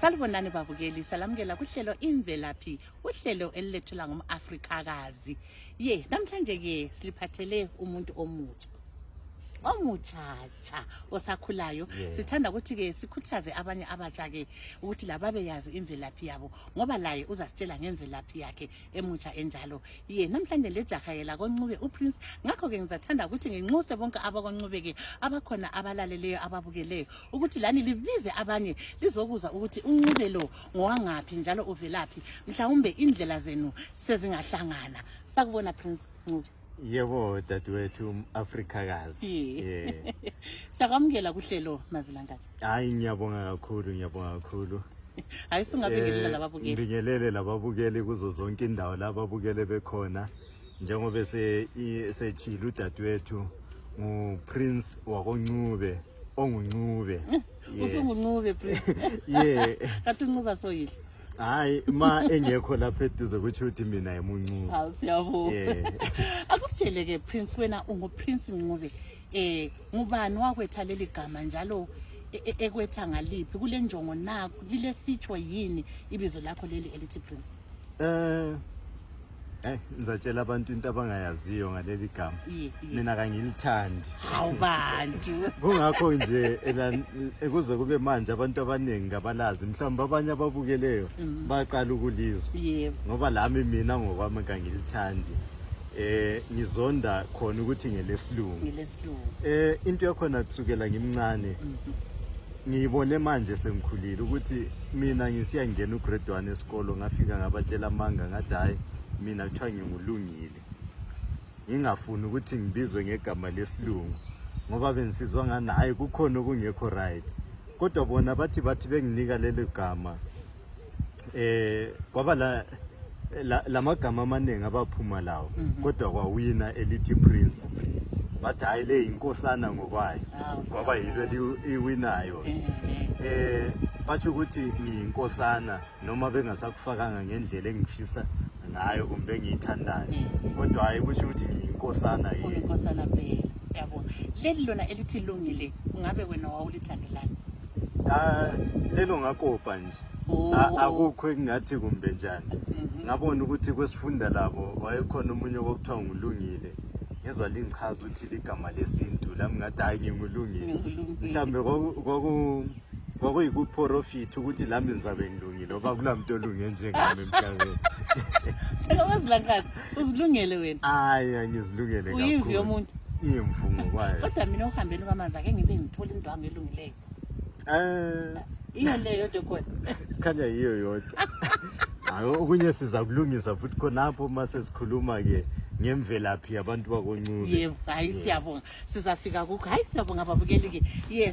Salibonani babukeli, salamukela kuhlelo Imvelaphi, uhlelo elilethula ngumAfrikakazi. Namhlanje ke siliphathele umuntu omutsha osakhulayo. Sithanda ukuthi ke sikhuthaze abanye abatsha ke ukuthi lababe yazi imvelaphi yabo ngoba laye uzasitshela ngemvelaphi yakhe emutsha enjalo. Namhlanje lejaha ke la koNcube uPrince, ngakho ke ngizathanda ukuthi nginxuse bonke abakoNcube ke abakhona abalaleleyo ababukeleyo ukuthi lani libize abanye lizokuza ukuthi uNcube lo ngowangaphi njalo uvelaphi, mhlawumbe indlela zenu sezingahlangana. Sakubona Prince Ncube. Yebo dadewethu Afrikakazi. Sakwamukela kuhlelo Mazilankathi. Hayi ngiyabonga kakhulu. Hayi singabingelela lababukeli. Ngibingelele lababukeli kuzo zonke indawo lababukele bekhona. Njengoba sechila udadewethu uPrince wakoNcube onguNcube. UsunguNcube Prince. Kathi uNcube soyihle. Hayi ma engekho lapha eduze ukuthi uthi mina emuNcube. Hawu siyabonga. Akusitshele ke Prince, wena unguPrince Ncube. Ngubani wakwetha leli gama njalo ekwetha ngaliphi kule njongo nakho lile sitho yini ibizo lakho leli elithi Prince? Ngizatshela abantu into abangayaziyo ngaleli gama. Mina kangilithandi. Hawu bantu. Kungakho nje ekuze kube manje abantu abaningi ngabalazi, mhlawumbe abanye ababukeleyo baqala ukulizwa. Ngoba lami mina ngokwami kangilithandi. Ngizonda khona ukuthi ngelesilungu. Into yakhona kusukela ngimncane. Ngibone manje sengikhulile ukuthi mina ngisiya ngena ugrade 1 esikolo, ngafika ngabatshela amanga ngathi hayi mina kuthiwa ngingulungile, ngingafuni ukuthi ngibizwe ngegama lesilungu ngoba bensizwa ngani hayi kukhona okungekho right. Kodwa bona bathi benginika lelo gama kwaba lamagama amaningi abaphuma lawo, kodwa kwawina elithi Prince. Bathi hayi le inkosana ngokwayo ngoba yilo iwinayo. Bathi ukuthi ngiyinkosana noma bengasakufakanga ngendlela engifisa ngayo kumbe engiyithandayo, kodwa hayi kusho ukuthi ngiyinkosana yini. Inkosana phela. Siyabona. Leli lona elithi lungile ungabe wena wawulithandelani? Lelo ngakopa nje. Akukho engathi kumbe njani. Ngabona ukuthi kwesifunda labo wayekhona umunye okuthiwa ngulungile. Ngezwe lingichaza ukuthi ligama lesintu lami ngathi hayi ngingulungile. Mhlambe kwakuyikuprofit ukuthi lami ngizabe ngilungile ngoba kulamuntu olunge njengami emhlabeni. Mazilankathi uzilungele wena? Hayi angizilungele kakhulu. Uyimvu yomuntu? Imvumo kwayo. Kodwa mina uhambeni kwamanzi ake ngibe ngithola indwangu elungileyo. Iyo leyo yodwa khona. Khanya yiyo yodwa. Hayi okunye siza kulungisa futhi khonapho mase sikhuluma ke ngemvelaphi yabantu bakoNcube. Hayi siyabonga. Sizafika kukho. Hayi siyabonga babukeli ke.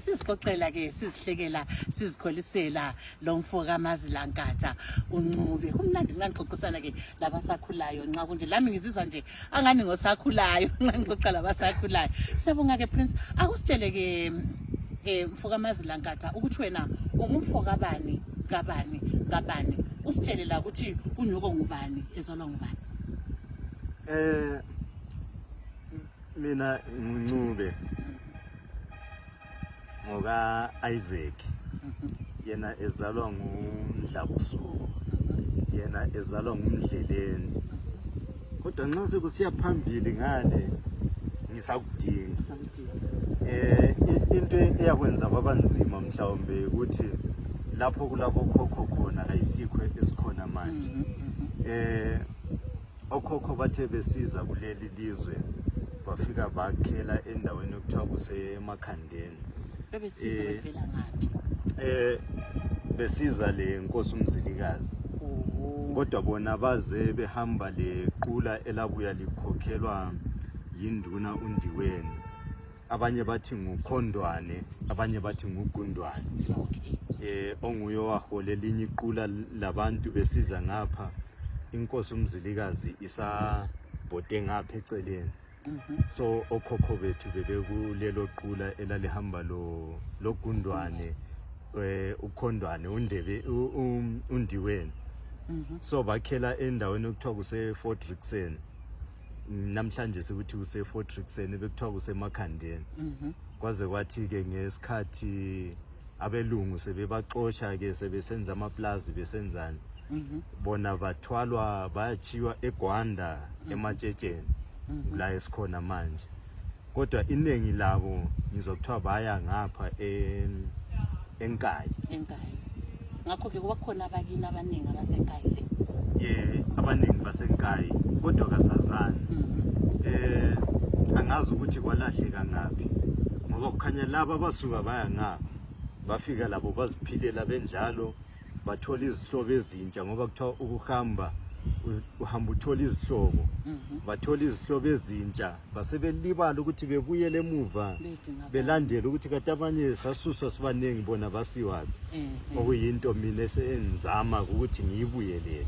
Sisiqoqela ke sizihlekela sizikholisela lo mfo kaMazilankatha uNcube. Kumnandi nganixoxisana ke labasakhulayo nxa kunje lami ngizizwa nje angani ngosakhulayo nganixoxa labasakhulayo. Siyabonga ke Prince. Akusitshele ke mfo kaMazilankatha ukuthi wena ungumfo kabani? Usitshele la ukuthi unyoko ngubani ezolwa ngubani? Mina nguNcube ngoka Isaac, yena ezalwa nguNdlabusuku, yena ezalwa nguMdleleni. Kodwa nxa sekusiya phambili ngale ngisakudinga into eyakwenza kwabanzima mhlawumbe ukuthi lapho kulabo khokho khona ayisikho esikhona manje. Okhokho bathe besiza kuleli lizwe bafika bakhela endaweni okuthiwa kuseMakhandeni. Besiza bevela ngaphi? Besiza le Nkosi uMzilikazi. Kodwa bona baze behamba lequla elabuya likhokhelwa yinduna uNdiweni. Abanye bathi nguKhondwane, abanye bathi nguGundwane. Onguye waholela elinye iqula labantu besiza ngapha. Inkosi uMzilikazi isabhode ngapha eceleni. So okhokho bethu bebekulelo qula elalihamba lo Gundwane, uKhondwane, uNdiweni. So bakhela endaweni okuthiwa kuse Fort Rixen. Namhlanje sekuthi kuse Fort Rixen bekuthiwa kuse Makhandeni. Kwaze kwathi ke ngesikhathi abelungu sebebaxosha ke sebesenza amaplazi besenzani bona bathwalwa bayachiwa eGwanda ematshetsheni la esikhona manje kodwa iningi labo ngizokuthiwa baya ngapha eNkayi ngakho ke kuba khona abakini abaningi abaseNkayi abaningi baseNkayi kodwa kasazani angazi ukuthi kwalahleka ngaphi ngoba kukhanya laba basuka baya ngapha bafika labo baziphilela benjalo bathola izihlobo ezintsha ngoba kuthiwa ukuhamba uhamba uthola izihlobo bathola izihlobo ezintsha basebelibala ukuthi bebuyele emuva belandela ukuthi kade abanye sasuswa sibaningi bona basiwapi okuyinto mina esenzama ukuthi ngiyibuyelele.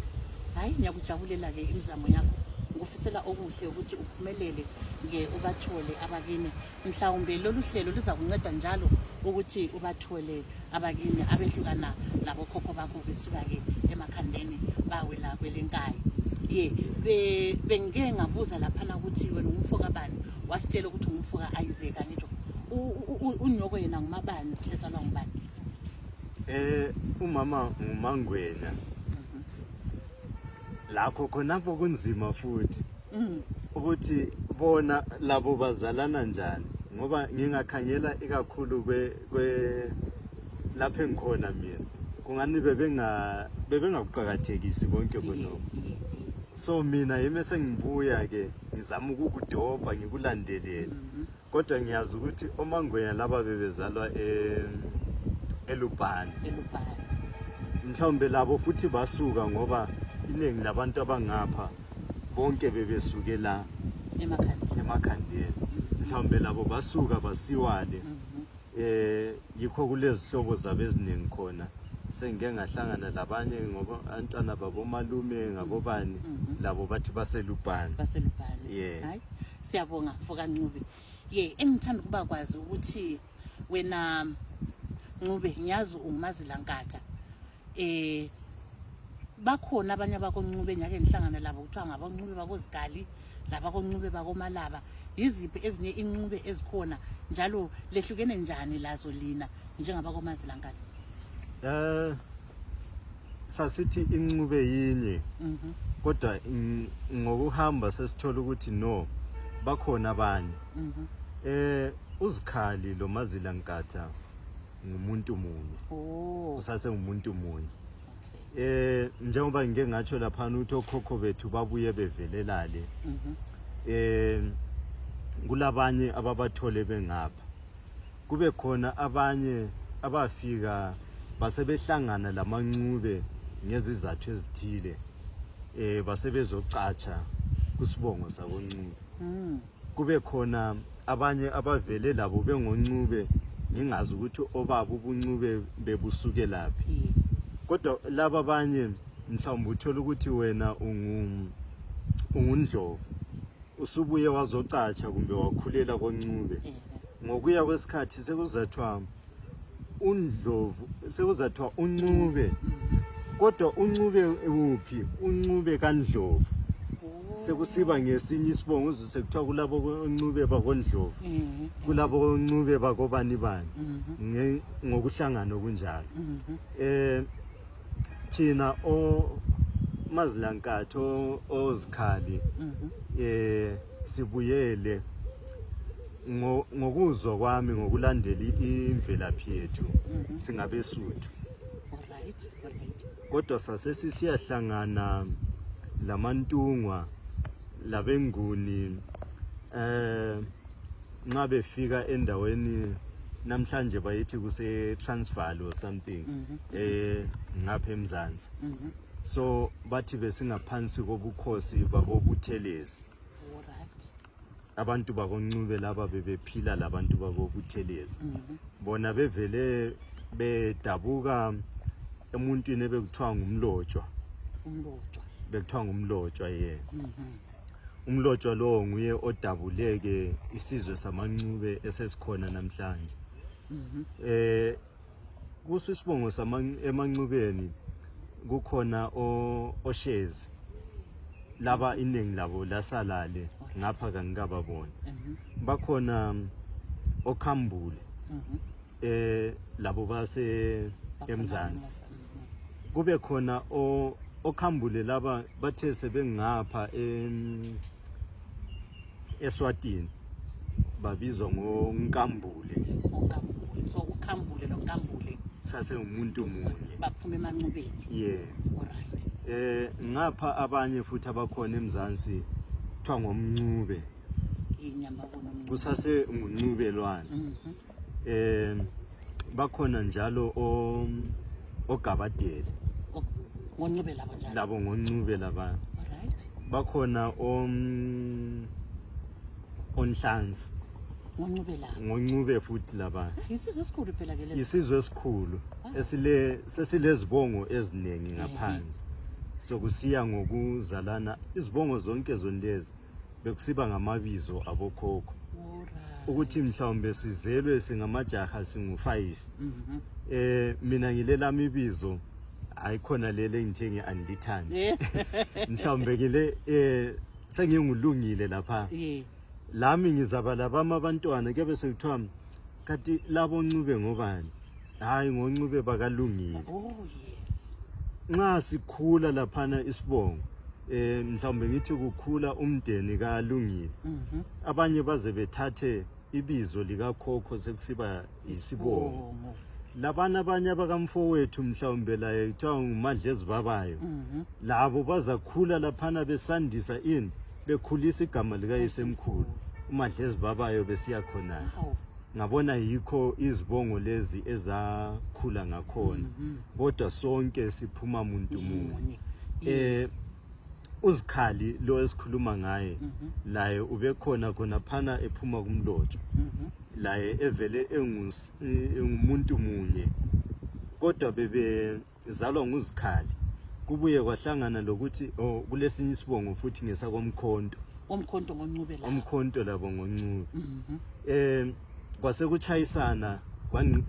Hayi ngiyakujabulela ke imizamo yakho ngufisela okuhle ukuthi uphumelele ke ubathole abakini mhlawumbe lolu hlelo liza kunceda njalo ukuthi ubathole abakini abehlukana labo khokho bakho besuka ke emakhandeni bawela kwelenkayi bengeke ngabuza laphana ukuthi wena umfoka bani wasitshela ukuthi umfoka Isaac angitsho unyoko yena ngumabani ezalwa ngubani umama ngumangwena lakho khonapho kunzima futhi ukuthi bona labo bazalana njani ngoba ngingakhangela ikakhulu kwe lapha engikhona mina kungani bebengakuqhakathekisi konke konke so mina yimi sengibuya ke ngizama ukukudoba ngikulandelele kodwa ngiyazi ukuthi omangwenya laba bebezalwa eLupane mhlawumbe labo futhi basuka ngoba iningi labantu abangapha bonke bebesukela emakhandeni mhlawumbe labo basuka basiwale yikho kulezihlobo zabe eziningi khona sengike ngahlangana labanye ngoba abantwana babo malume ngabobani labo bathi baselupane hayi siyabonga mfoka Ncube engithanda kuba kwazi ukuthi wena Ncube ngiyazi ungumazilankatha bakhona abanye abakoNcube nyake nihlangana labo kuthiwa ngabaNcube bakoZigali labakoNcube bakoMalaba yiziphi ezinye inqube ezikhona njalo lehlukene njani lazo lina njengabakomazilankatha sasithi inqube yinye kodwa ngokuhamba sesithola ukuthi no bakhona abanye uZikhali lo Mazilankatha ngumuntu munye usase ngumuntu munye njengoba ngike ngatsho lapha ukuthi okhokho bethu babuye bevelelale kulabanye ababathole bengapha kube khona abanye abafika basebehlangana lamanqube ngezizathu ezithile basebezocatsha kusibongo sakoNcube kube khona abanye abavele labo bengoNcube ngingazi ukuthi obaba ubuNcube bebusuke laphi kodwa laba abanye mhlawumbe uthola ukuthi wena ungundlovu usubuye wazocatsha kumbe wakhulela koNcube ngokuya kwesikhathi sekuzathwa undlovu sekuzathwa uNcube kodwa uNcube uphi uNcube kaNdlovu sekusiba ngesinye isibongo sekuthiwa kulabo koNcube bakoNdlovu kulabo koNcube bakobani bani ngokuhlangana kunjalo thina Mazilankatha oZikhali sibuyele ngokuzwa kwami ngokulandela imvelaphi yethu singabesuthu kodwa sasesiyahlangana lamantungwa labenguni nxa befika endaweni namhlanje bayithi kuse Transvaal or something ngapha eMzansi so bathi besingaphansi kobukhosi babobuthelezi abantu bakoNcube laba bebephila labantu babobuthelezi bona bevele bedabuka emuntwini ebekuthiwa ngumlotshwa bekuthiwa ngumlotshwa umlotshwa lo nguye odabuleke isizwe samaNcube esesikhona namhlanje kusisibongo emaNcubeni kukhona oShezi laba iningi labo lasalale ngapha kangikababona bakhona oKhambule labo base emzansi kube khona okhambule laba bathe sebengapha eSwatini babizwa ngoNkambule. So ukhambule noNkambule sase umuntu munye baphuma emanqubeni. Yeah. Alright. Ngapha abanye futhi abakhona emzansi kuthiwa ngomncube. Inyama bona Kusase nguncubelwane. Bakhona njalo oGabadele. Ngoncube labo njalo. Labo ngoncube laba. Alright. Bakhona onhlanzi. Ngoncube labo. Ngoncube futhi laba. Isizwe esikhulu phela ke leso. Isizwe esikhulu sesilezibongo eziningi ngaphansi. Sokusiya ngokuzalana izibongo zonke zonlezi bekusiba ngamabizo abokhokho. Ukuthi mhlawumbe sizelwe singamajaha singu5. Mina ngilela imibizo ayikhona lele ngithengi andithandi. Mhlawumbe ngile sengingulungile lapha. Lami ngizabala abantwana kube sekuthiwa kanti labo ncube ngobani? Hayi ngoncube bakalungile. Oh yes. Nxa sikhula laphana isibongo mhlawumbe ngithi kukhula umndeni kalungile. Abanye baze bethathe ibizo likakhokho sekusiba isibongo. Labana abanye abakamfowethu mhlawumbe la ekuthiwa nguMadlezi babayo. Labo bazakhula laphana besandisa ini bekhulisa igama lika Yesemkhulu. uMadlezi babayo besiya khona. Ngabona yikho izibongo lezi ezakhula ngakhona. Kodwa sonke siphuma umuntu munye. Uzikhali lo esikhuluma ngaye laye ubekhona khona phana ephuma kumlotsho. Laye evele engumuntu munye. Kodwa bebezalwa nguzikhali. Kubuye kwahlangana lokuthi kulesinye isibongo futhi ngesakomkhonto. Omkhonto ngoncube la. Omkhonto labo ngoncube. Kwase kuchayisana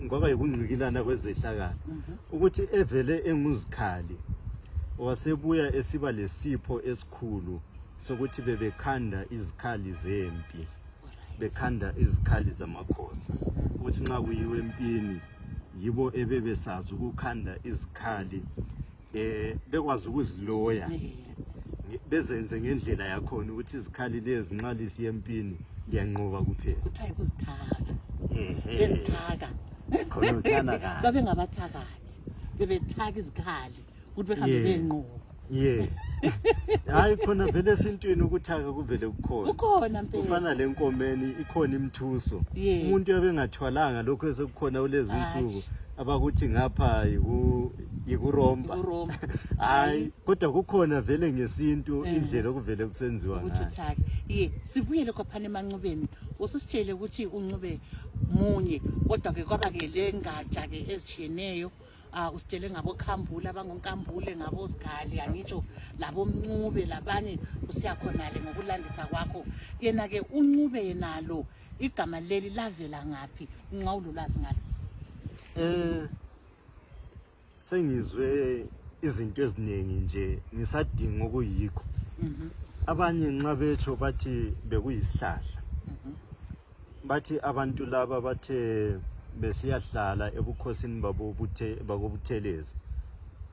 ngoba yikungqikilana kwezehlakala. Ukuthi evele enguzikhali wasebuya esiba lesipho esikhulu sokuthi bebekhanda izikhali zempi. Bekhanda izikhali zamakhosi. Ukuthi nxa kuyiwe empini yibo ebebesazi ukukhanda izikhali bekwazi ukuziloya. Bezenze ngendlela yakhona ukuthi izikhali lezi nxa lisiya empini liyanqoba kuphela. Kuthiwa ukuzithaka. Bezithaka. Khona uthana kahle. Babe ngabathakathi. Bebethaka izikhali ukuthi behambe benqoba. Yeah. Hayi khona vele esintwini ukuthaka kuvele kukhona. Ukhona mpela. Kufana lenkomeni ikhona imthuso. Umuntu obengathwalanga lokho esekukhona kulezi insuku abakuthi ngapha yikuromba. Hayi kodwa kukhona vele ngesintu indlela okuvele kusenziwa ngayo. Ukuthi sibuyele kwaphana emanqubeni. Usisitshele ukuthi uncube munye kodwa ke kwaba ke lengatsha ke ezitshiyeneyo. Usitshele ngabo khambula abangonkambule ngabo zikhali angitsho labo mncube labanye usiyakhonale ngokulandisa kwakho. Yena ke uncube yenalo igama leli lavela ngapi? Ungawululazi ngalo. Sengizwe izinto eziningi nje ngisadinga ukuyikho. Abanye nxa betho bathi bekuyisihlahla. Bathi abantu laba bathe besiyahlala ebukhosini babobuthelezi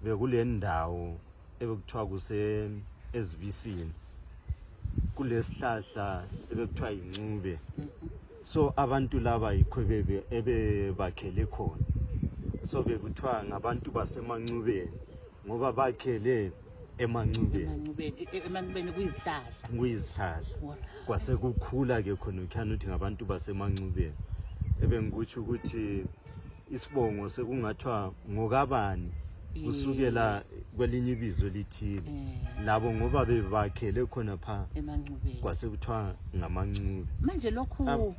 bekule ndawo ebekuthiwa kuse ezibisini kulesihlahla ebekuthiwa yincube. So abantu laba yikho ebebakhele khona. So bekuthiwa ngabantu basemancubeni ngoba bakhele emanqubeni kuyizihlahla. Kwase kukhula ke khona ukhana uthi ngabantu basemancubeni. Ebengikuthi ukuthi isibongo sekungathwa ngokabani kusukela kwelinye ibizo lithile. Labo ngoba bebakhele khona pha emanqubeni. Kwase kuthiwa ngamancube. Manje lokhu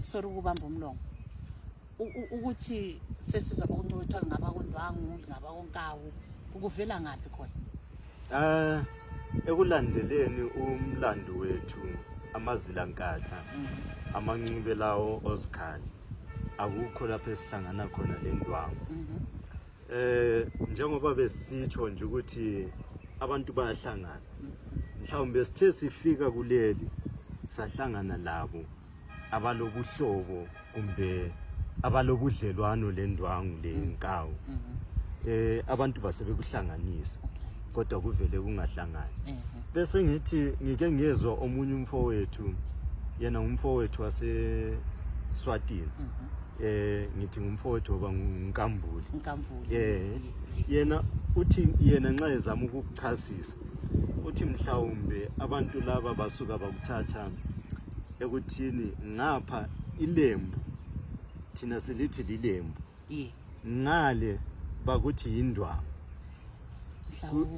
sorry ukubamba umlomo. Ukuthi sesizwa ukuncutha ngabakondwangu ngabakonkawu ukuvela ngapi khona? Ekulandeleni umlando wethu amazilankatha amancube lawo ozikhali akukho lapho esihlangana khona lendwangu. Njengoba besitsho nje ukuthi abantu bayahlangana. Mhlawumbe sithe sifika kuleli sahlangana labo abalobuhlobo kumbe abalobudlelwano lendwangu lenkawu abantu basebekuhlanganisa kodwa kuvele kungahlangani bese ngithi ngike ngezwe omunye umfowethu yena umfowethu wase Swatini ngithi ngumfowethu oba uNkambuli yena uthi yena nxa ezama ukukuchasisa uthi mhlawumbe abantu laba basuka bakuthatha ekuthini ngapha ilembu thina silithi lilembu ngale bakuthi indwangu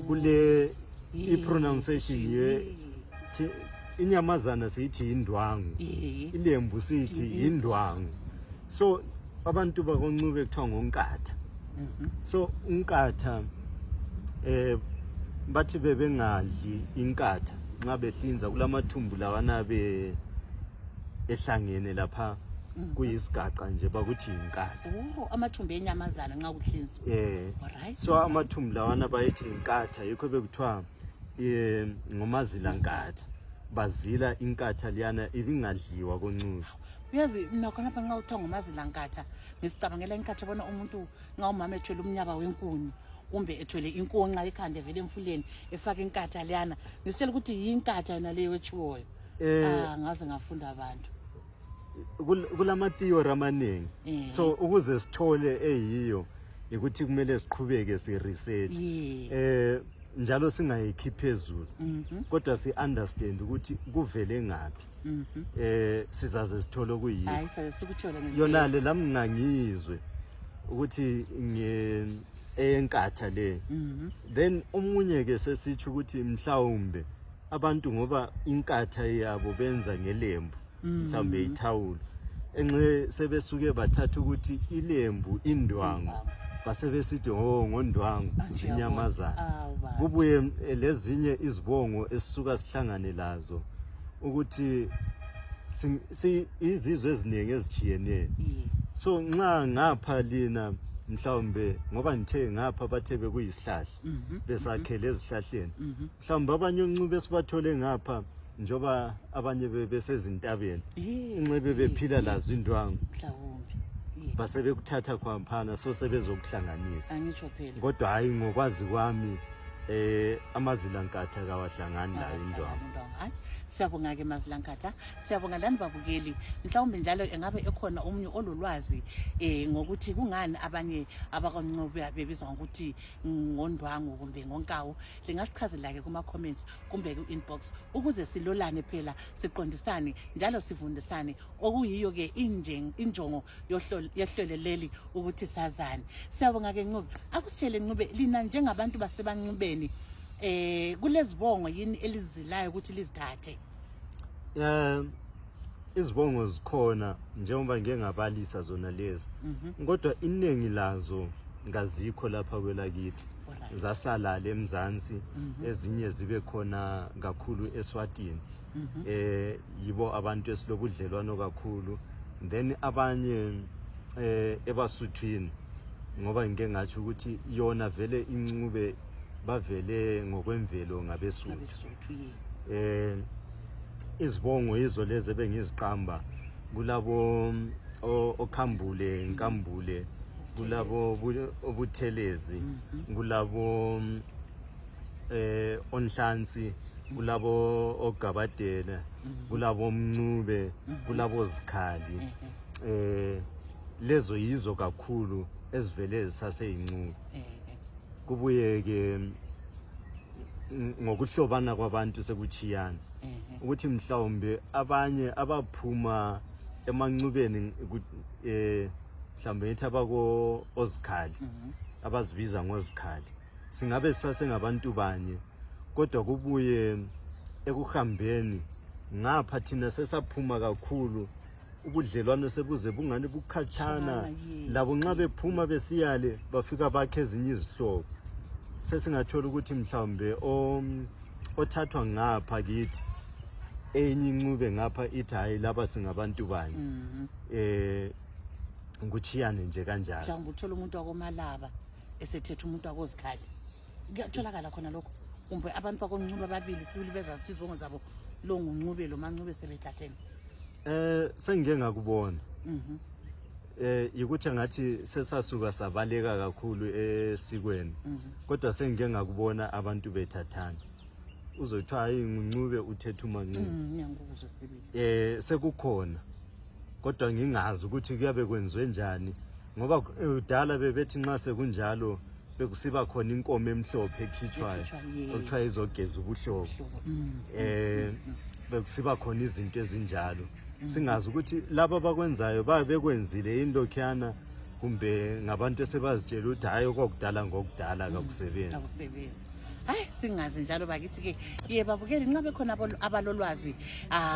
kule ipronunciation ye inyamazana siyithi indwangu ilembu siyithi indwangu so abantu bakoncube kuthiwa ngonkatha so unkatha bathi bebengadli inkatha nxa behlinza kulamathumbu lawana ehlangene lapha kuyisigaqa nje bakuthi inkatha amathumbu enyamazana nxa kuhlinzwa alright so amathumbu lawana bayithi inkatha yikho bekuthiwa ngomazilankatha bazila inkatha liyana ibingadliwa koncube uyazi mina khona lapha nxa kuthiwa ngomazilankatha ngisicabangela inkatha bona umuntu nxa umama ethwele umnyaba wenkuni kumbe ethwele inkonxa ekhanda vele emfuleni efaka inkatha liyana ngisitshela ukuthi yinkatha yona leyo etshiwoyo ngaze ngafunda abantu kulama theory amaningi so ukuze sithole eyiyo ukuthi kumele siqhubeke si research njalo singayikhiphi phezulu kodwa si understand ukuthi kuvele ngapi sizaze sithole kuyiyo hayi sikuthole yona le lamngangizwe ukuthi enkatha le then omunye ke sesithi ukuthi mhlawumbe abantu ngoba inkatha yabo benza ngelembu mhlawumbe ithawulo enxe sebesuke bathatha ukuthi ilembu indwangu basebesithi ngondwangu zinyamazana kubuye lezinye izibongo esisuka sihlangane lazo ukuthi izizwe eziningi ezijiyeneyo so nxa ngapha lina mhlawumbe ngoba ngithe ngapha bathe bekuyisihlahla besakhele ezihlahleni mhlawumbe abanye oncube sibathole ngapha njoba abanye besezintabeni inxebe bephila lazo indwangu basebekuthatha kwaphana so sebezokuhlanganisa kodwa hayi ngokwazi kwami amazilankatha kawahlangani la indwangu siyabonga ke mazilankatha siyabonga lani babukeli mhlawumbe njalo engabe ekhona omunye ololwazi ngokuthi kungani abanye abakwancube bebizwa ngokuthi ngondwangu kumbe ngonkawu lingasichazela ke kuma comments kumbe ku inbox ukuze silolane phela siqondisane njalo sifundisane okuyiyo ke injongo yehlelo leli ukuthi sazane siyabonga ke Ncube akusitshele Ncube lina njengabantu basebancubeni kulezibongo yini elizilayo ukuthi lizithathe izibongo zikhona njengoba ngengabalisa zona lezi kodwa iningi lazo ngazikho lapha kwelakithi zasala lemzansi ezinye zibe khona kakhulu eSwatini yibo abantu esilobudlelwano kakhulu then abanye eBasuthwini ngoba ngike ngathi ukuthi yona vele incube bavele ngokwemvelo ngabeSuthu izibongo izo leze bengiziqamba kulabo okhambule nkambule kulabo obuthelezi kulabo onhlansi kulabo ogabadela kulabo mncube kulabo zikhali lezo yizo kakhulu ezivele zisaseyincube kubuye ke ngokuhlobana kwabantu sekuchiyana ukuthi mhlawumbe abanye abaphuma emancubeni mhlawumbe ngithi abako ozikhali abazibiza ngozikhali singabe sasengabantu banye kodwa kubuye ekuhambeni ngapha thina sesaphuma kakhulu ubudlelwano sebuze bungani bukhatshana labo nxa bephuma besiyale bafika bakhe ezinye izihlobo sesingathola ukuthi mhlawumbe othathwa ngapha kithi enye incube ngapha ithi hayi laba singabantu banye nguchiyane nje kanjalo mhlawumbe uthola umuntu wakomalaba esethethe umuntu wakozikhali kuyatholakala khona lokho kumbe abantu bakoncube ababili sibili bezazi izibongo zabo lo nguncube lo mancube sebethathene sengike ngakubona Ukuthi ngathi sesasuka sabaleka kakhulu esikweni kodwa sengike ngakubona abantu bethathana uzothiwa hayi Ncube uthetha uMancube ngiyangikuzwa sibili sekukhona kodwa ngingazi ukuthi kuyabe kwenziwe njani ngoba udala bebethi nxa sekunjalo bekusiba khona inkomo emhlophe ekhitshwayo okuthiwa izogeza ubuhlobo bekusiba khona izinto ezinjalo singazi ukuthi laba bakwenzayo babekwenzile indokhiyana kumbe ngabantu esebazitshela ukuthi hayi okudala ngokudala akusebenzi. Hayi singazi njalo bakithi ke ye babukeli nxa bekhona abalolwazi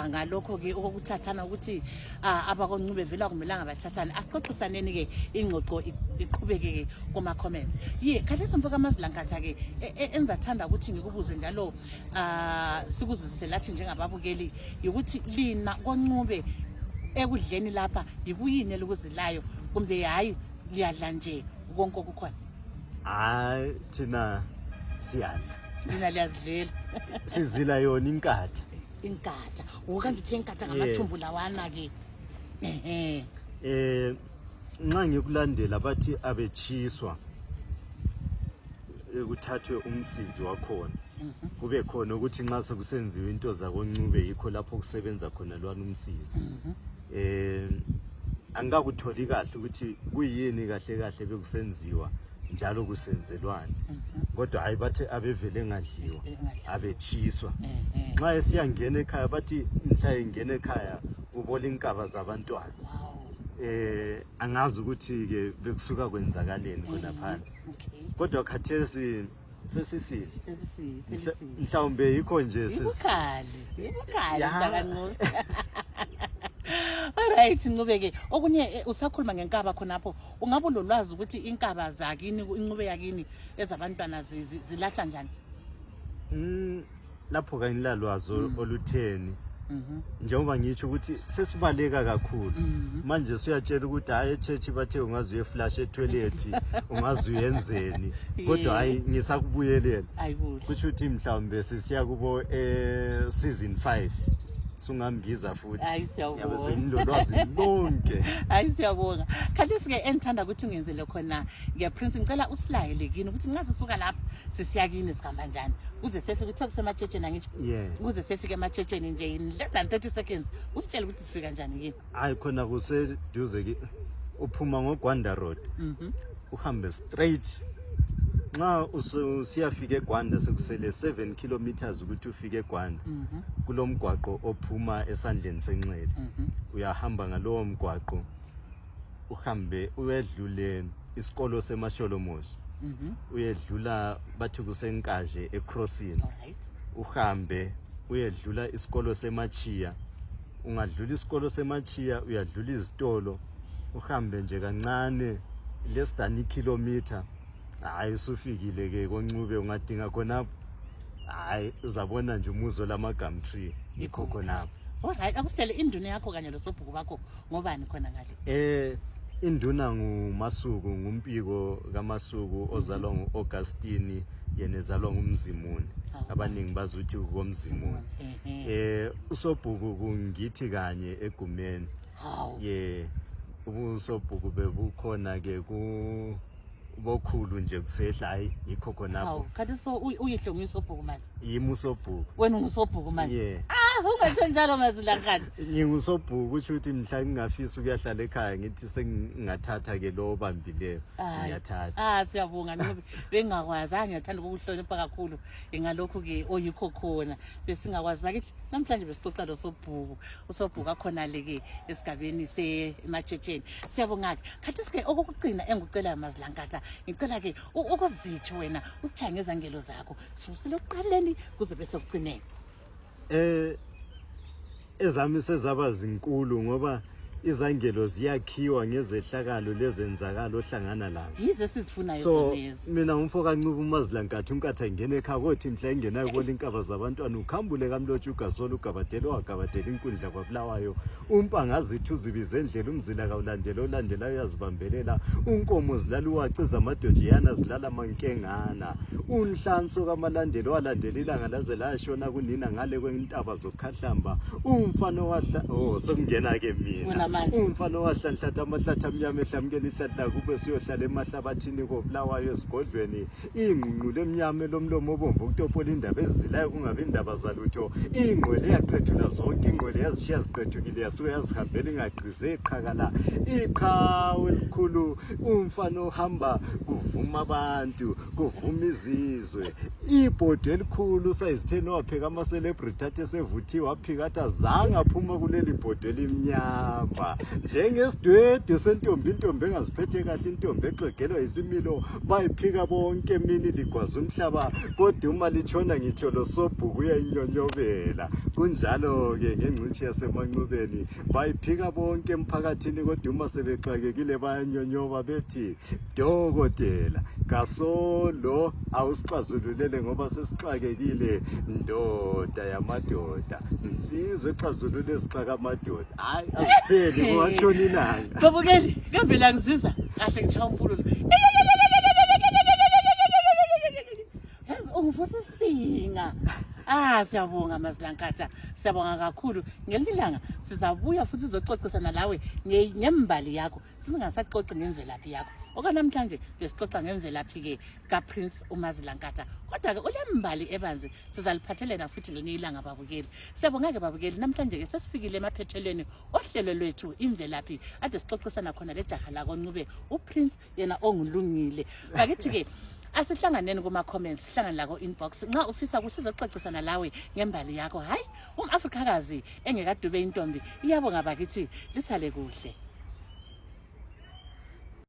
ngalokho ke okuthathana ukuthi abakoNcube vela kumelanga bathathane asixoxisaneni ke ingxoxo iqhubeke ke kuma comments ye khathi somfaka amazilankatha ke enzathanda ukuthi ngikubuze njalo sikuzisise lathi njengababukeli ukuthi lina koNcube ekudleni lapha yikuyini lokuzilayo kumbe hayi liyadla nje konke okukhona. Hayi thina siyadla mina liyazidlela sizila yona inkatha ukanje uthe inkatha ngamathumbu lawana ke nxa ngikulandela bathi abechiswa kuthathwe umsizi wakhona kube khona ukuthi nxa sekusenziwe into zakoNcube yikho lapho kusebenza khona lwana umsizi angikakutholi kahle ukuthi kuyini kahle bekusenziwa njalo kusenzelwana kodwa hayi bathi abevele ngadliwa abechiswa nxa esiyangena ekhaya bathi mhla engena ekhaya ubola inkaba zabantwana angazi ukuthi ke bekusuka kwenzakaleni khona phandle kodwa khathesi sesisile mhlawumbe yikho nje ibukhali ndakaNcube. Alright Ncube ke okunye usakhuluma ngenkaba khonapho ungabe ulolwazi ukuthi inkaba zakini iNcube yakini ezabantwana zilahla njani? Lapho kangilalwazi olutheni njengoba ngisho ukuthi sesibaleka kakhulu manje siyatshela ukuthi hayi eChurch bathe ungazi uyeflash etoilet ungazi uyenzeni kodwa hayi ngisakubuyelela kusho ukuthi mhlawumbe sisiya kubo season 5 sungambiza futhi yabe senilolwazi lonke. Hayi siyabonga khathi sike enthanda ukuthi ungenzele khona ngiya Prince ngicela usilayele kini ukuthi nxa sisuka lapha sisiyakini sigamba njani kuze sefike ukuthi kusematshetshe nangitsho kuze sefike ematshetshe nje in less than 30 seconds usitshela ukuthi sifika njani yini. Hayi khona kuseduze ke uphuma ngoGwanda Road uhambe straight nxa usiyafika eGwanda sekusele 7 kilometers ukuthi ufike eGwanda kulomgwaqo ophuma esandleni senxele uyahamba ngalowo mgwaqo uhambe uyedlule isikolo seMasholomoshi uyedlula bathi kusenkaje eCrossing uhambe uyedlula isikolo seMachiya ungadlula isikolo seMachiya uyadlula izitolo uhambe nje kancane less than kilometer hayi usufikile ke koNcube ungadinga khonapho hayi uzabona nje umuzo lamaGumtree yikho khonapho. Alright akusitshele induna yakho kanye losobhuku bakho ngobani khona ngale? Induna nguMasuku ngumpiko kaMasuku ozalwa ngoAugustine yena ezalwa nguMzimuni abaningi bazuthi ukomzimuni usobhuku kungithi kanye egumeni ubusobhuku bebukhona ke bokhulu nje kusehla hayi yikho khonapho. Kanti so uyihle ngusobhuku manje? Yimi usobhuku. Wena ungusobhuku manje? Ungathe njalo mazilankathi. Ngingusobhuku kusho ukuthi mhla ngingafisa ukuyahlala ekhaya ngithi sengingathatha ke lo bambileyo ngiyathatha. Siyabonga Ncube bengakwazanga ngiyathanda ukuhlonipha kakhulu ngalokho ke oyikho khona besingakwazi bakithi namhlanje besixoxa losobhuku usobhuku akhona leke esigabeni sematshetshen. Siyabonga khathi sike okugcina engucela mazilankatha ngicela ke ukuzitsho wena usithaya ngezangelo zakho silokuqaleni kuze bese kugcineke. Ezami sezaba zinkulu ngoba izangelo ziyakhiwa ngezehlakalo lezenzakalo ohlangana lazo yize sizifunayo so mina umfoka Ncube umazilankathi unkatha ingene ekhaya kothi mhla engenayo bona inkaba zabantwana ukhambule kaMlotshwa uGasolo ugabadele wagabadela inkundla kwaBulawayo umpangazithi uzibize endlela umzila kawulandela olandelayo yazibambelela unkomo zilala uwaciza amadojiyana zilala mankengana unhlanso kamalandelo walandela ilanga laze lashona kunina ngale kwentaba zokhahlamba umfana wahla sekungena ke mina manje. Umfana owahlanhlatha amahlathi amnyama ehlamukela ihlahla kube siyohlala emahlabathini kobulawayo esigodlweni. Ingqungqulu emnyama lomlomo obomvu ukutopola indaba ezizilayo kungabi indaba zalutho. Ingqwele yaqethula zonke ingqwele yazishiya ziqethukile yasuke yazihambela ingagqize iqhakala. Iqhawe elikhulu umfana ohamba kuvuma abantu kuvuma izizwe. Ibhodi elikhulu sayizitheni wapheka ama-celebrity athe sevuthiwe waphika athi azange aphuma kuleli bhodi elimnyama. Njengesidwedwe sentombi intombi engaziphethe kahle intombi exegelwa isimilo bayiphika bonke emini ligwaza umhlaba kodwa uma litshona ngitsho lo sobhuku uyayinyonyobela. Kunjalo-ke ngengcitshi yasemancubeni bayiphika bonke emphakathini kodwa uma sebexakekile bayanyonyoba bethi dokotela kasolo awusixazululele ngoba sesixakekile ndoda yamadoda nsizwe exazulule ezixaka amadoda hayi asipheli watshona ilanga. Babukeli kambe la ngizizwa kahle ngitshaya umpululo. Yazi ungivusa isinga. Siyabonga Mazilankatha, siyabonga kakhulu. Ngelinye ilanga sizabuya futhi sizoxoxisana lawe ngembali yakho. Singasaxoxi ngemvelaphi yakho. Okanamhlanje besixoxa ngemvelaphi ke kaPrince uMazilankatha. Kodwa ke ulembali ebanzi sizaliphathelena futhi ngelinye ilanga babukeli. Siyabonga ke babukeli namhlanje ke sesifikile emaphethelweni ohlelo lwethu imvelaphi ade sixoxisana khona lejaha la koNcube uPrince yena ongulungile. Bakithi ke asihlanganeni kuma comments sihlangane la ko inbox nxa ufisa ukusizoxoxisana lawe ngembali yakho. Hayi umAfrikakazi engekadube intombi iyabonga bakithi lisale kuhle.